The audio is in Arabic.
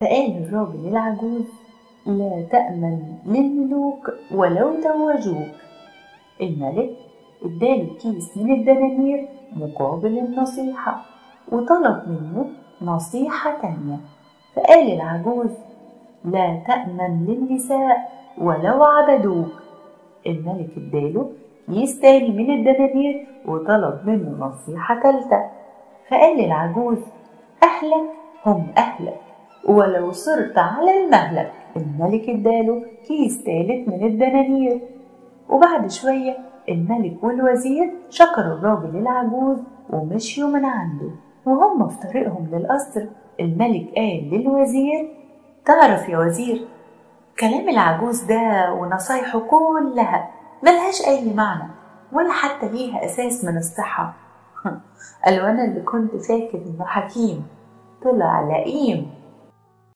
فقال الراجل العجوز: لا تأمن للملوك ولو توجوك. الملك اداله كيس من الدنانير مقابل النصيحة، وطلب منه نصيحة تانية. فقال العجوز: لا تأمن للنساء ولو عبدوك. الملك اداله كيس تاني من الدنانير وطلب منه نصيحة تالتة. فقال العجوز: أهلك هم أهلك ولو صرت على المهلك. الملك اداله كيس تالت من الدنانير. وبعد شوية الملك والوزير شكروا الراجل العجوز ومشيوا من عنده. وهم في طريقهم للقصر الملك قال للوزير: تعرف يا وزير، كلام العجوز ده ونصايحه كلها ملهاش أي معنى ولا حتى ليها أساس من الصحة. قالوا: أنا اللي كنت فاكر إنه حكيم طلع لئيم.